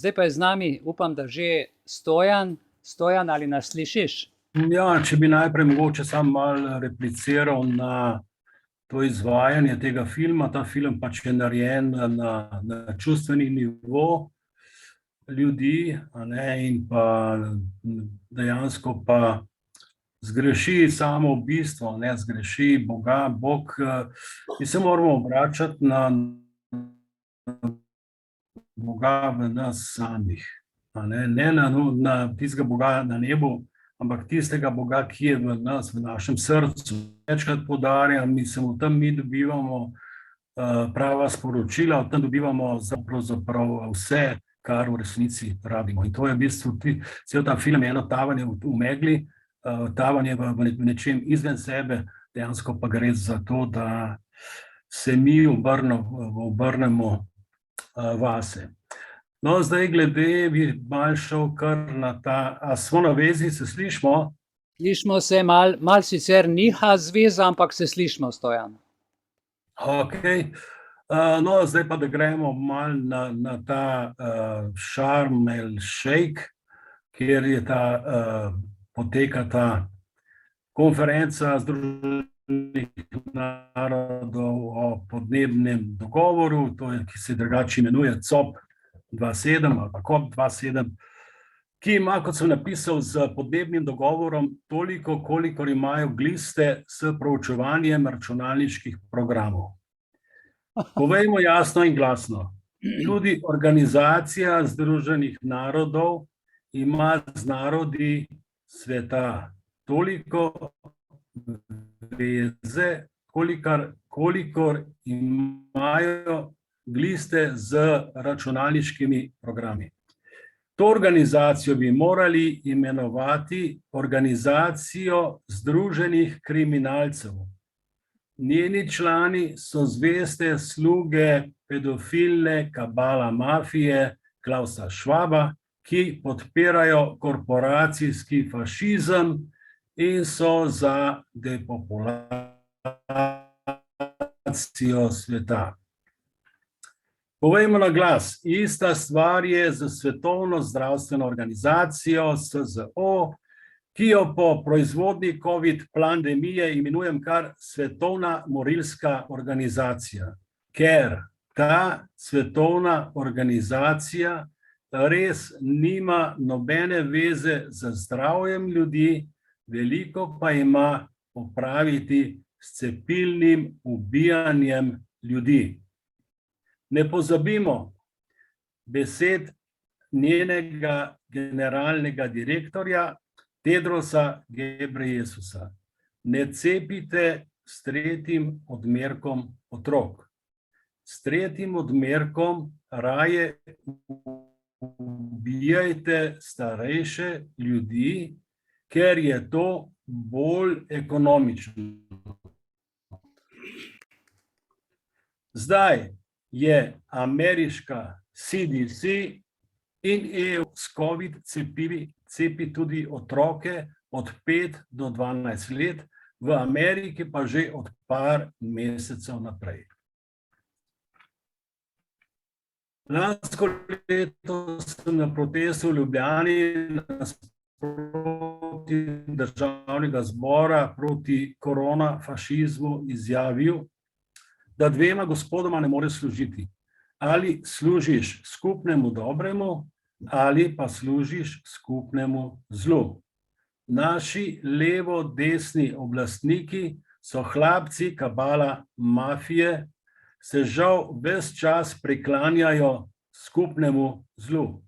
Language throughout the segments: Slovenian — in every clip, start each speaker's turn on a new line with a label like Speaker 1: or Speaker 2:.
Speaker 1: Zdaj pa je z nami, upam, da že Stojan. Stojan, ali nas slišiš?
Speaker 2: Ja, če bi najprej mogoče sam malo repliciral na to izvajanje tega filma. Ta film pač je narejen na čustveni nivo ljudi, a ne, in pa dejansko pa zgreši samo bistvo, ne, zgreši Boga. Bog, mi se moramo obračati na Boga v nas samih, a ne na tistega Boga na nebu, ampak tistega Boga, ki je v nas, v našem srcu. Večkrat poudarjam, tam mi dobivamo prava sporočila, tam dobivamo pravzaprav vse, kar v resnici rabimo. In to je v bistvu cel ta film, eno tavanje v megli, tavanje v nečem izven sebe, dejansko pa gre za to, da se mi obrnemo vase. No, zdaj glede bi malo šel kar na ta, a smo na vezi, se slišmo?
Speaker 1: Slišmo se, mal sicer niha zveza, ampak se slišmo, Stojan.
Speaker 2: Ok, no, zdaj pa da gremo malo na ta Sharm el Sheikh, kjer je poteka ta konferenca Združenih narodov o podnebnem dogovoru, ki se drugače imenuje COP27 ali pa COP27, ki ima, kot sem napisal, z podnebnim dogovorom toliko, kolikor imajo gliste s proučevanjem računalniških programov. Povejmo jasno in glasno, tudi Organizacija Združenih narodov ima z narodi sveta toliko veze, kolikor imajo gliste z računalniškimi programi. To organizacijo bi morali imenovati Organizacijo združenih kriminalcev. Njeni člani so zveste sluge pedofilne kabala mafije Klausa Schwaba, ki podpirajo korporacijski fašizem in so za depopulacijo sveta. Povejmo na glas, ista stvar je za Svetovno zdravstveno organizacijo, SZO, ki jo po proizvodnji COVID pandemije imenujem kar Svetovna morilska organizacija, ker ta svetovna organizacija res nima nobene veze z zdravjem ljudi, veliko pa ima opraviti s cepilnim ubijanjem ljudi. Ne pozabimo besed njenega generalnega direktorja Tedrosa Gebreyesusa. Ne cepite s tretjim odmerkom otrok. S tretjim odmerkom raje ubijajte starejše ljudi, ker je to bolj ekonomično. Zdaj je ameriška CDC in EU s COVID cepivi cepi tudi otroke od 5 do 12 let, v Ameriki pa že od par mesecev naprej. Lansko leto sem na protestu v Ljubljani nasproti Državnega zbora proti koronafašizmu izjavil, da dvema gospodoma ne more služiti. Ali služiš skupnemu dobremu, ali pa služiš skupnemu zlu. Naši levo-desni oblastniki so hlapci kabala mafije, se žal ves čas priklanjajo skupnemu zlu.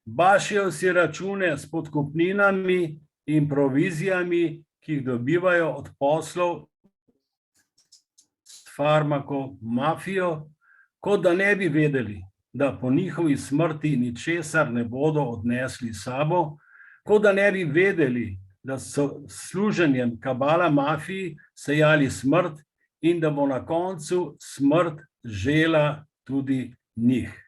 Speaker 2: Bašijo si račune s podkupninami in provizijami, ki jih dobivajo od poslov s farmako mafijo, kot da ne bi vedeli, da po njihovi smrti ničesar ne bodo odnesli s sabo, kot da ne bi vedeli, da so služenjem kabala mafiji sejali smrt in da bo na koncu smrt žela tudi njih.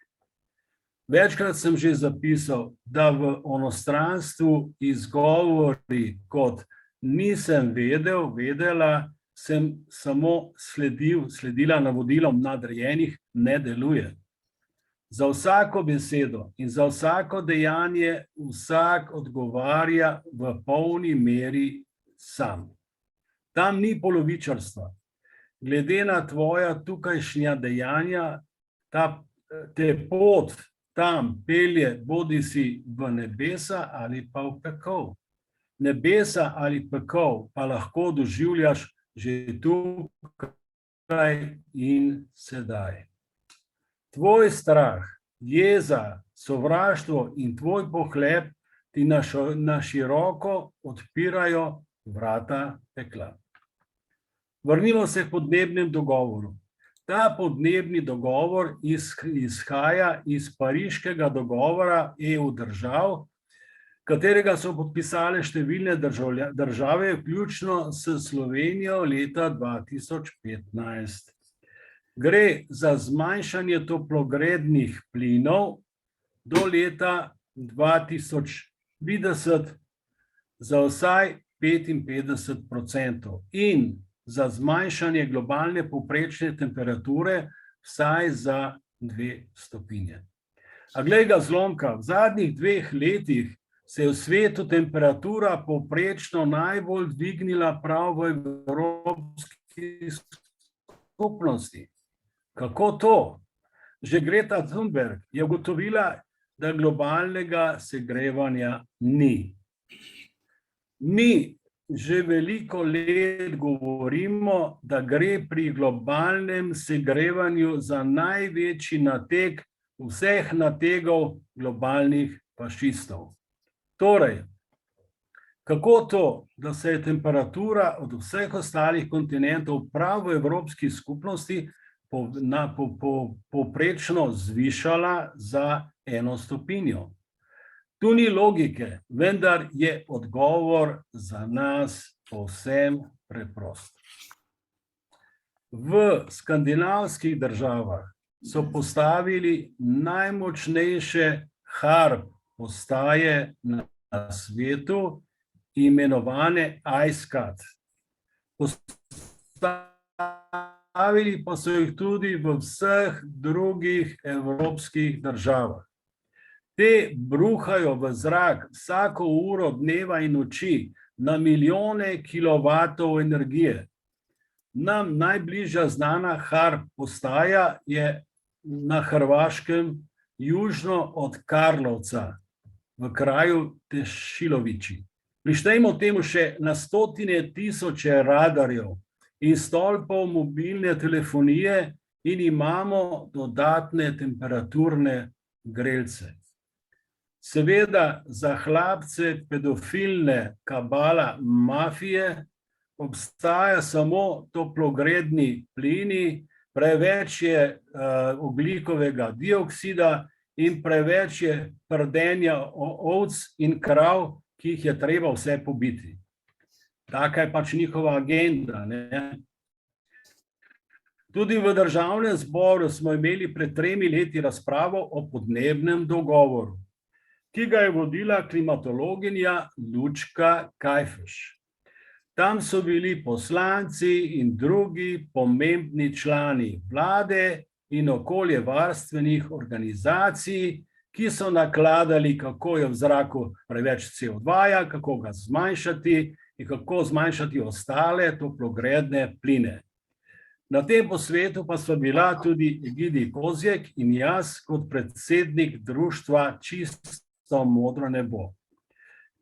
Speaker 2: Večkrat sem že zapisal, da v onostranstvu izgovori kot nisem vedela, sem samo sledila navodilom nadrejenih, ne deluje. Za vsako besedo in za vsako dejanje vsak odgovarja v polni meri sam. Tam ni polovičarstva. Glede na tvoja tukajšnja dejanja, te pot tam pelje bodisi v nebesa ali pa v pekel. Nebesa ali pekel pa lahko doživljaš že tukaj in sedaj. Tvoj strah, jeza, sovraštvo in tvoj pohlep ti na široko odpirajo vrata pekla. Vrnimo se k podnebnem dogovoru. Ta podnebni dogovor izhaja iz Pariškega dogovora EU držav, katerega so podpisale številne države, vključno s Slovenijo leta 2015. Gre za zmanjšanje toplogrednih plinov do leta 2050 za vsaj 55% in za zmanjšanje globalne povprečne temperature vsaj za 2 stopinje. A glej ga zlomka, v zadnjih 2 letih se je v svetu temperatura povprečno najbolj dvignila prav v Evropski skupnosti. Kako to? Že Greta Thunberg je ugotovila, da globalnega segrevanja ni. Mi že veliko let govorimo, da gre pri globalnem segrevanju za največji nateg vseh nategov globalnih fašistov. Torej, kako to, da se je temperatura od vseh ostalih kontinentov prav v Evropski skupnosti povprečno zvišala za 1 stopinjo? Tu ni logike, vendar je odgovor za nas povsem preprost. V skandinavskih državah so postavili najmočnejše HARP postaje na svetu, imenovane IceCat. Postavili pa so jih tudi v vseh drugih evropskih državah. Te bruhajo v zrak vsako uro dneva in noči na milijone kilovatov energije. Nam najbližja znana HARP postaja je na Hrvaškem, južno od Karlovca, v kraju Tešilovići. Prištejmo temu še na stotine tisoče radarjev in stolpov mobilne telefonije in imamo dodatne temperaturne grelce. Seveda za hlapce pedofilne kabala mafije obstaja samo toplogredni plini, preveč je ogljikovega dioksida in preveč je prdenja ovc in krav, ki jih je treba vse pobiti. Taka je pač njihova agenda, ne? Tudi v Državnem zboru smo imeli pred 3 leti razpravo o podnebnem dogovoru, ki ga je vodila klimatologinja Lučka Kajfež. Tam so bili poslanci in drugi pomembni člani vlade in okoljevarstvenih organizacij, ki so nakladali, kako je v zraku preveč CO2, kako ga zmanjšati in kako zmanjšati ostale toplogredne pline. Na tem posvetu pa sva bila tudi Egidi Kozjek in jaz kot predsednik društva Čisto modro nebo.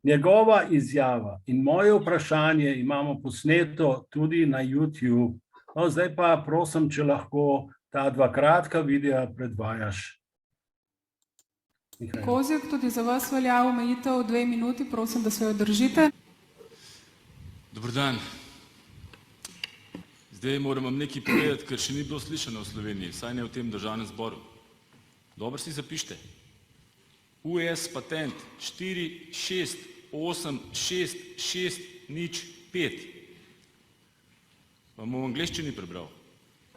Speaker 2: Njegova izjava in moje vprašanje imamo posneto tudi na YouTube. No, zdaj pa prosim, če lahko ta 2 kratka videa predvajaš.
Speaker 3: Kozjek, tudi za vas velja omejitev 2 minuti, prosim, da se jo držite.
Speaker 4: Dober dan. Zdaj moram vam nekaj povedati, ker še ni bilo slišano v Sloveniji, saj ne v tem Državnem zboru. Dobro si zapište. US patent 4686605. Vam v angleščini prebral.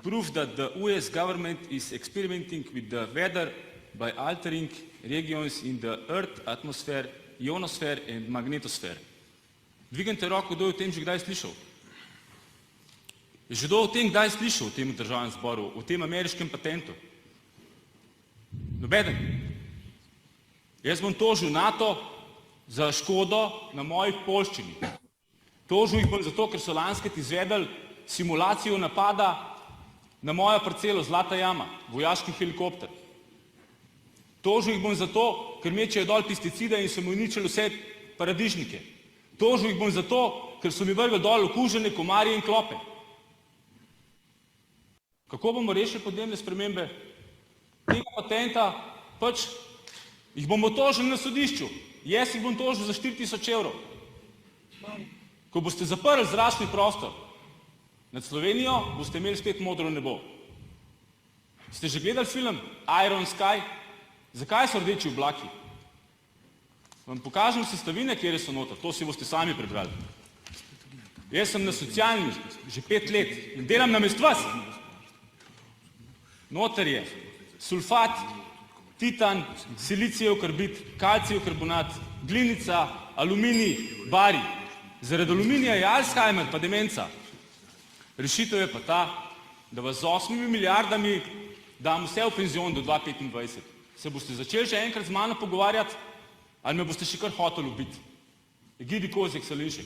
Speaker 4: Proof that the US government is experimenting with the weather by altering regions in the Earth atmosphere, ionosphere and magnetosphere. Dvignite roko, kdo je o tem že kdaj slišal? Je že kdo o tem kdaj slišal v tem Državnem zboru, o tem ameriškem patentu? Nobeden. Jaz bom tožil NATO za škodo na moji poljščini. Tožil jih bom zato, ker so lanskrat izvedli simulacijo napada na mojo parcelo Zlata jama, vojaški helikopter. Tožil jih bom zato, ker mečejo dol pesticide in so mi uničili vse paradižnike. Tožil jih bom zato, ker so mi vrgli dol okužene komarje in klope. Kako bomo rešili podnebne spremembe? Tega patenta pač jih bomo tožili na sodišču. Jaz jih bom tožil za 4000 evrov. Ko boste zaprli zračni prostor nad Slovenijo, boste imeli spet modro nebo. Ste že gledali film Iron Sky? Zakaj so rdeči oblaki? Vam pokažem sestavine, kjer so noter, to si boste sami prebrali. Jaz sem na socialni že 5 let in delam namesto vas. Noter je sulfat, titan, silicijev karbid, kalcijev karbonat, glinica, aluminij, bari. Zaradi aluminija je Alzheimer pa demenca. Rešitev je pa ta, da vas z 8 milijardami dam vse v penzion do 2025. Se boste začeli že enkrat z mano pogovarjati ali me boste še kar hoteli ubiti? Egidi Kozjek Salinšek.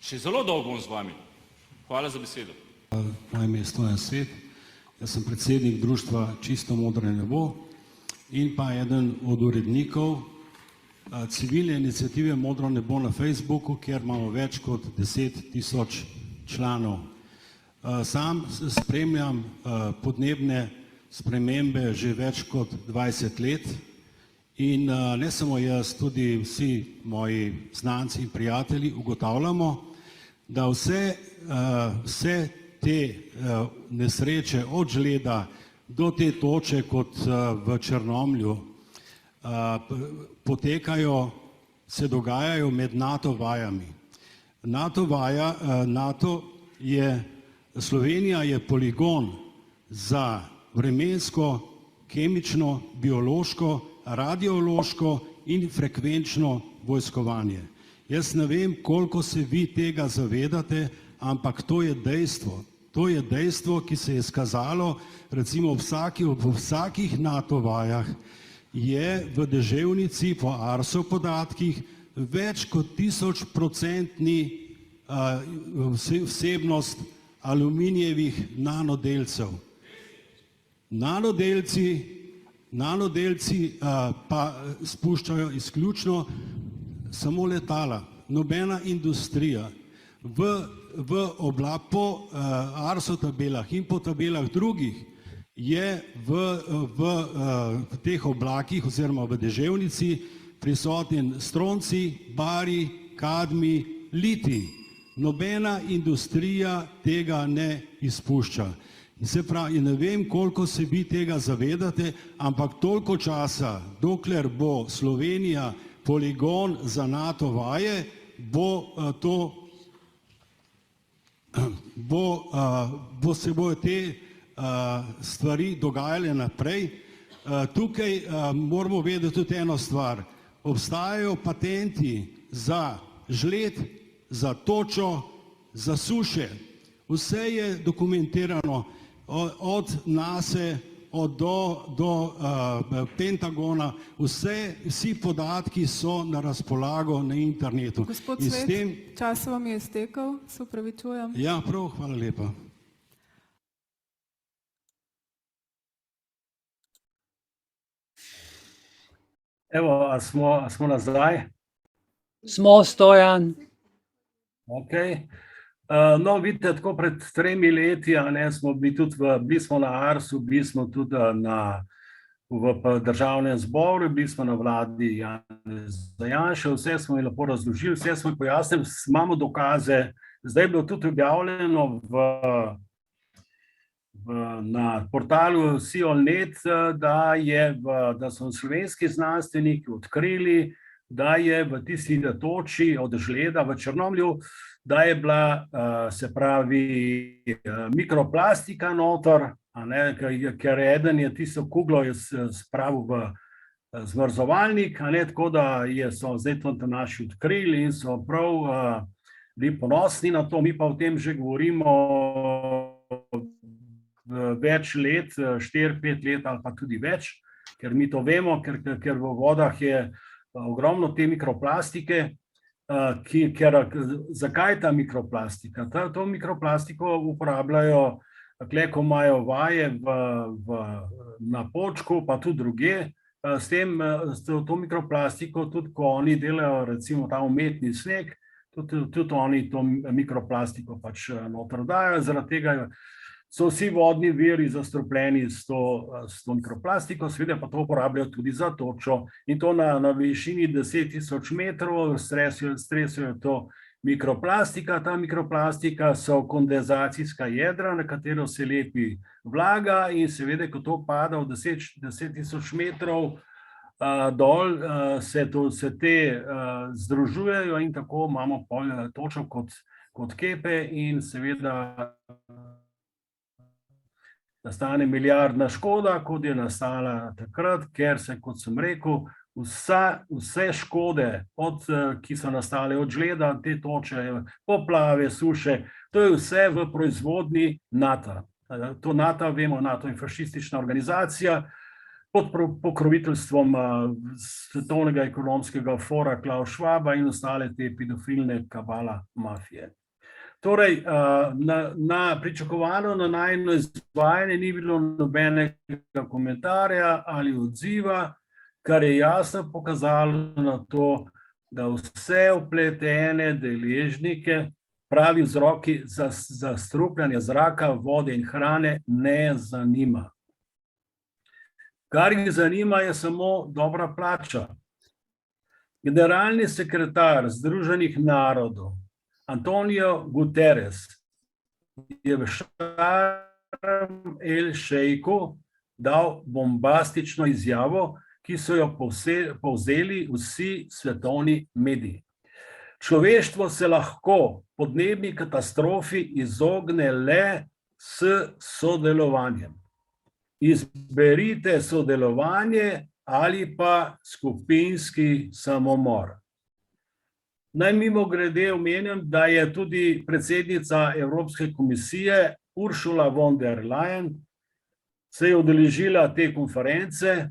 Speaker 4: Še zelo dolgo bom z vami. Hvala za besedo.
Speaker 5: Moje ime je Stojan Svet. Jaz sem predsednik društva Čisto modro nebo in pa eden od urednikov civilne iniciative Modro nebo na Facebooku, kjer imamo več kot 10 000 članov. Sam spremljam podnebne spremembe že več kot 20 let in ne samo jaz, tudi vsi moji znanci in prijatelji ugotavljamo, da vse te nesreče od žleda do te toče kot v Črnomlju potekajo, se dogajajo med NATO vajami. Slovenija je poligon za vremensko, kemično, biološko, radiološko in frekvenčno vojskovanje. Jaz ne vem, koliko se vi tega zavedate, ampak to je dejstvo. To je dejstvo, ki se je izkazalo, recimo v vsakih NATO vajah je v deževnici po ARSO podatkih več kot 1000% vsebnost aluminijevih nanodelcev. Nanodelci pa spuščajo izključno samo letala, nobena industrija. Po ARSO tabelah in po tabelah drugih je v teh oblakih oziroma v deževnici prisoten stroncij, bari, kadmij, litij. Nobena industrija tega ne izpušča. In ne vem, koliko se vi tega zavedate, ampak toliko časa, dokler bo Slovenija poligon za NATO vaje, se bojo te stvari dogajale naprej. Tukaj moramo vedeti tudi eno stvar. Obstajajo patenti za žled, za točo, za suše. Vse je dokumentirano od NASA do Pentagona. Vsi podatki so na razpolago na internetu.
Speaker 3: Gospod Svet, čas vam je iztekel, se opravičujem.
Speaker 5: Ja, prav, hvala lepa.
Speaker 2: Evo, a smo nazaj?
Speaker 1: Smo, Stojan.
Speaker 2: Ok. No, vidite, tako pred 3 leti, bili smo na ARS-u, bili smo tudi v državnem zboru, bili smo na vladi Janeza Janše, vse smo jim lepo razložili, vse smo jim pojasnili, imamo dokaze. Zdaj je bilo tudi objavljeno na portalu Sion.net, da so slovenski znanstveniki odkrili, da je v tisti toči od žleda v Črnomlju, da je bila, se pravi, mikroplastika noter, ker eden je tisto kuglo spravil v zmrzovalnik, tako da so zdaj to naši odkrili in so prav bili ponosni na to. Mi pa o tem že govorimo več let, 4-5 let ali pa tudi več, ker mi to vemo, ker v vodah je ogromno te mikroplastike. Zakaj ta mikroplastika? To mikroplastiko uporabljajo, ko imajo vaje na Počku, pa tudi druge. S to mikroplastiko, tudi ko oni delajo recimo ta umetni sneg, tudi oni to mikroplastiko pač noter dajo. Zaradi tega so vsi vodni viri zastrupljeni s to mikroplastiko, seveda pa to uporabljajo tudi za točo, in to na višini 10.000 metrov stresijo to mikroplastika. Ta mikroplastika so kondenzacijska jedra, na katero se lepi vlaga, in seveda, ko to pada v 10.000 metrov dol, se te združujejo in tako imamo točo kot kepe, in seveda nastane milijardna škoda, kot je nastala takrat, ker se, kot sem rekel, vse škode, ki so nastale od žleda, te toče, poplave, suše, to je vse v proizvodnji NATO. To NATO, vemo, NATO je fašistična organizacija pod pokroviteljstvom Svetovnega ekonomskega fora Klaus Schwaba in ostale te pedofilne kabala mafije. Torej, pričakovano na najino izvajanje ni bilo nobenega komentarja ali odziva, kar je jasno pokazalo na to, da vse vpletene deležnike pravi vzroki za strupljanje zraka, vode in hrane ne zanima. Kar jih zanima, je samo dobra plača. Generalni sekretar Združenih narodov Antonio Guterres je v Šarm el Šejku dal bombastično izjavo, ki so jo povzeli vsi svetovni mediji. Človeštvo se lahko podnebni katastrofi izogne le s sodelovanjem. Izberite sodelovanje ali pa skupinski samomor. Naj mimogrede omenjam, da je tudi predsednica Evropske komisije Ursula von der Leyen se je udeležila te konference,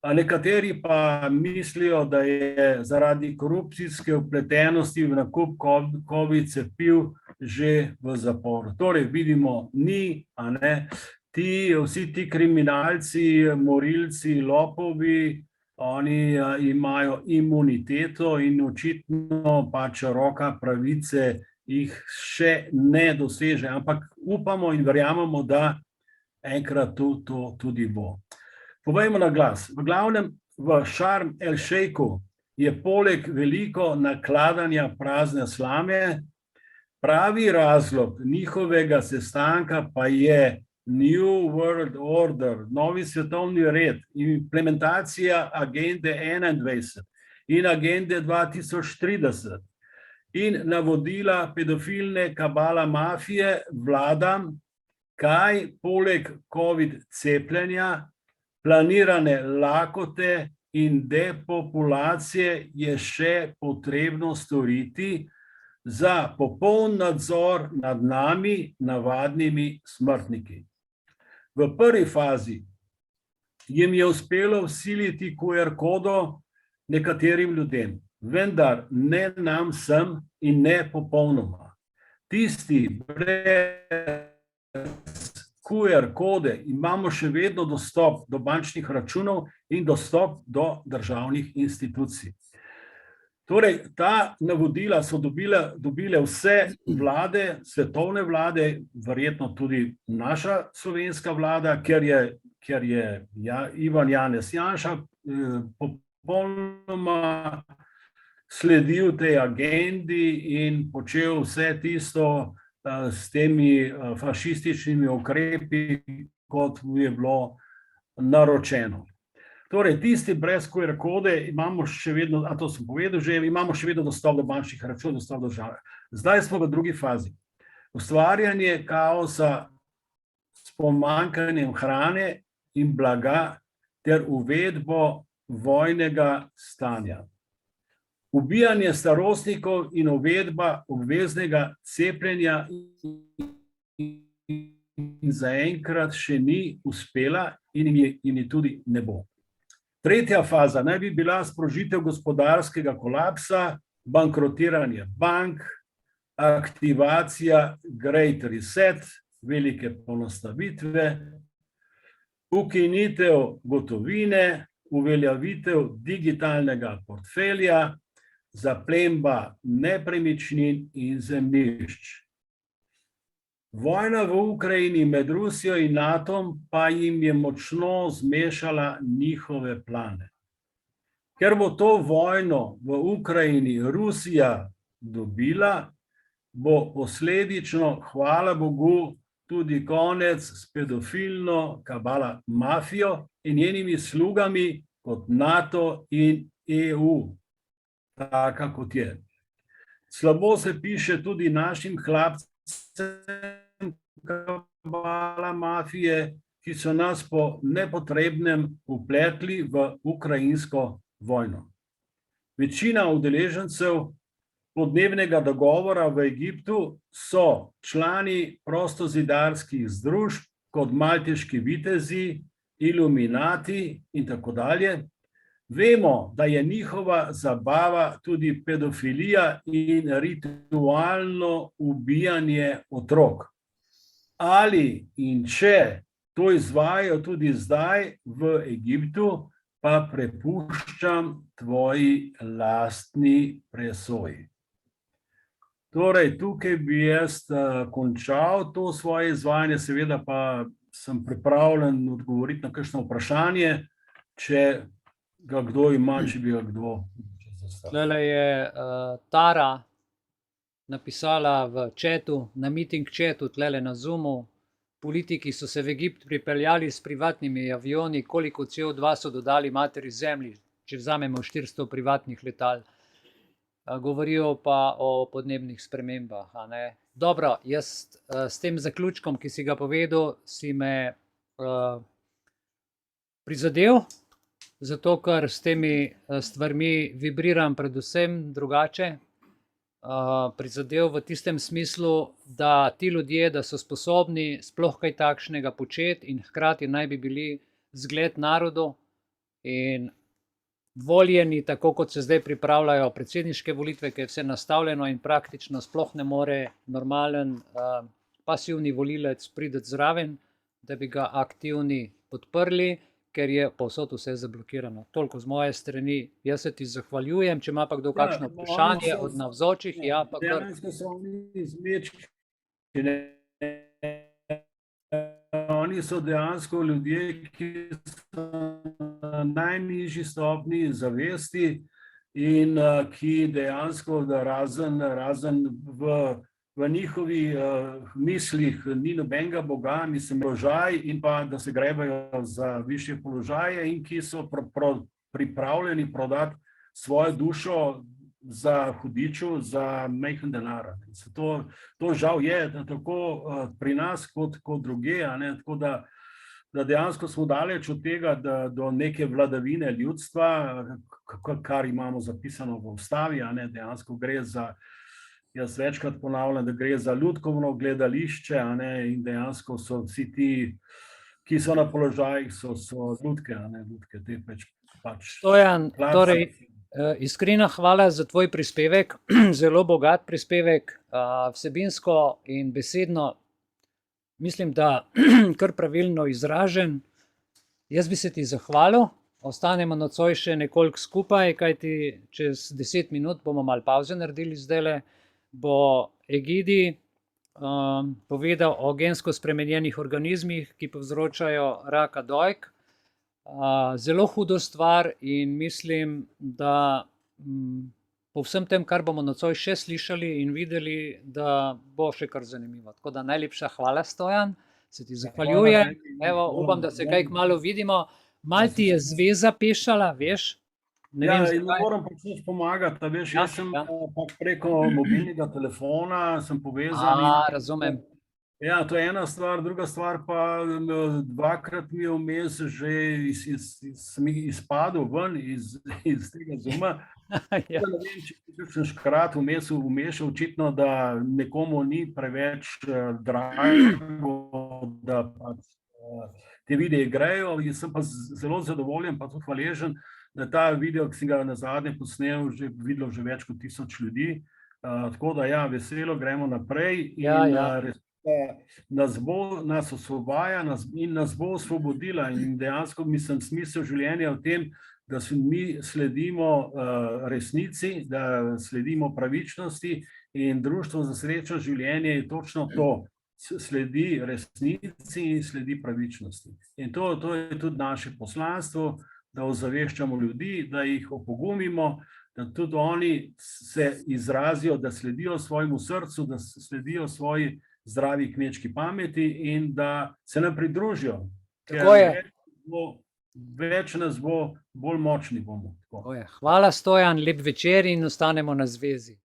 Speaker 2: a nekateri pa mislijo, da je zaradi korupcijske vpletenosti v nakup COVID cepiv že v zaporu. Torej vidimo, ni, a ne, vsi ti kriminalci, morilci, lopovi, oni imajo imuniteto in očitno pač roka pravice jih še ne doseže, ampak upamo in verjamemo, da enkrat to tudi bo. Povejmo na glas. V glavnem v Šarm el Šejku je poleg veliko nakladanja prazne slame, pravi razlog njihovega sestanka pa je New World Order, novi svetovni red, implementacija agende 21 in agende 2030 in navodila pedofilne kabala mafije vladam, kaj poleg COVID cepljenja, planirane lakote in depopulacije je še potrebno storiti za popoln nadzor nad nami, navadnimi smrtniki. V prvi fazi jim je uspelo vsiliti QR kodo nekaterim ljudem, vendar ne nam vsem in ne popolnoma. Tisti brez QR kode imamo še vedno dostop do bančnih računov in dostop do državnih institucij. Torej, ta navodila so dobile vse vlade, svetovne vlade, verjetno tudi naša slovenska vlada, ker je Ivan Janez Janša popolnoma sledil tej agendi in počel vse tisto s temi fašističnimi ukrepi, kot je bilo naročeno. Torej, tisti brez QR kode imamo še vedno, a to sem povedal že, imamo še vedno dostop do bančnih računov, dostop do države. Zdaj smo v drugi fazi. Ustvarjanje kaosa s pomanjkanjem hrane in blaga ter uvedbo vojnega stanja. Ubijanje starostnikov in uvedba obveznega cepljenja in zaenkrat še ni uspela in jim je tudi ne bo. Tretja faza naj bi bila sprožitev gospodarskega kolapsa, bankrotiranje bank, aktivacija Great Reset, velike poenostavitve, ukinitev gotovine, uveljavitev digitalnega portfelja, zaplemba nepremičnin in zemljišč. Vojna v Ukrajini med Rusijo in NATO pa jim je močno zmešala njihove plane. Ker bo to vojno v Ukrajini Rusija dobila, bo posledično, hvala Bogu, tudi konec s pedofilno kabala mafijo in njenimi slugami kot NATO in EU, taka kot je. Slabo se piše tudi našim hlapcem kabala mafije, ki so nas po nepotrebnem upletli v ukrajinsko vojno. Večina udeležencev podnebnega dogovora v Egiptu so člani prostozidarskih združb kot malteški vitezi, iluminati in tako dalje. Vemo, da je njihova zabava tudi pedofilija in ritualno ubijanje otrok. Ali in če to izvajajo tudi zdaj v Egiptu, pa prepuščam tvoji lastni presoji. Torej, tukaj bi jaz končal to svoje izvajanje, seveda pa sem pripravljen odgovoriti na kakšno vprašanje, če ga kdo ima, če bi ga kdo zastavil.
Speaker 1: Tlele je Tara napisala v četu, na meeting četu, tlele na Zoomu, politiki so se v Egipt pripeljali s privatnimi avioni, koliko CO2 so dodali materi zemlji, če vzamemo 400 privatnih letal. Govorijo pa o podnebnih spremembah. Dobro, jaz s tem zaključkom, ki si ga povedal, si me prizadel, zato ker s temi stvarmi vibriram predvsem drugače. Prizadel v tistem smislu, da ti ljudje, da so sposobni sploh kaj takšnega početi in hkrati naj bi bili zgled narodu in voljeni, tako kot se zdaj pripravljajo predsedniške volitve, ki je vse nastavljeno in praktično sploh ne more normalen pasivni volilec priti zraven, da bi ga aktivni podprli, ker je povsod vse zablokirano. Toliko z moje strani. Jaz se ti zahvaljujem, če ima pa kdo kakšno vprašanje od navzočih. Ja, pa kar.
Speaker 2: Dejansko so oni zmečki, oni so dejansko ljudje, ki so na najnižji stopni zavesti in ki dejansko razen v njihovih mislih ni nobenega Boga, mislim, položaj in pa da se grebajo za višje položaje in ki so pripravljeni prodati svojo dušo za hudiču, za majhen denar. To žal je tako pri nas kot druge, tako da dejansko smo daleč od tega, do neke vladavine ljudstva, kar imamo zapisano v ustavi, dejansko gre za, jaz večkrat ponavljam, da gre za ljudkovno gledališče in dejansko so vsi ti, ki so na položajih, so ljudke, te pač.
Speaker 1: Stojan, torej, iskrena hvala za tvoj prispevek, zelo bogat prispevek, vsebinsko in besedno, mislim, da kar pravilno izražen. Jaz bi se ti zahvalil, ostanemo nocoj še nekoliko skupaj, kajti čez 10 minut bomo malo pavze naredili zdajle, bo Egidi povedal o gensko spremenjenih organizmih, ki povzročajo raka dojk. Zelo hudo stvar in mislim, da po vsem tem, kar bomo nocoj še slišali in videli, da bo še kar zanimivo. Tako da najlepša hvala, Stojan, se ti zahvaljujem. Evo, upam, da se kaj kmalu vidimo. Mal ti je zveza pešala, veš?
Speaker 2: Ja, in moram pač nič pomagati, veš, jaz sem pač preko mobilnega telefona, sem povezan.
Speaker 1: Razumem.
Speaker 2: Ja, to je ena stvar, druga stvar pa dvakrat mi je vmes že sem izpadel ven iz tega Zooma.
Speaker 1: Ja.
Speaker 2: Ne vem, če sem škrat vmes očitno, da nekomu ni preveč drago, da pač, te videe grejo. Jaz sem pa zelo zadovoljen, pa tudi hvaležen, da ta video, ki sem ga nazadnje posnel, videlo že več kot 1000 ljudi. Tako da ja, veselo gremo naprej in nas osvobaja in nas bo osvobodila in dejansko mislim smisel življenja v tem, da mi sledimo resnici, da sledimo pravičnosti in Društvo za srečno življenje je točno to, sledi resnici in sledi pravičnosti. In to je tudi naše poslanstvo, da ozaveščamo ljudi, da jih opogumimo, da tudi oni se izrazijo, da sledijo svojemu srcu, da sledijo svoji zdravi kmečki pameti in da se nam pridružijo.
Speaker 1: Tako je.
Speaker 2: Več nas bo, bolj močni bomo.
Speaker 1: Tako je. Hvala, Stojan, lep večer in ostanemo na zvezi.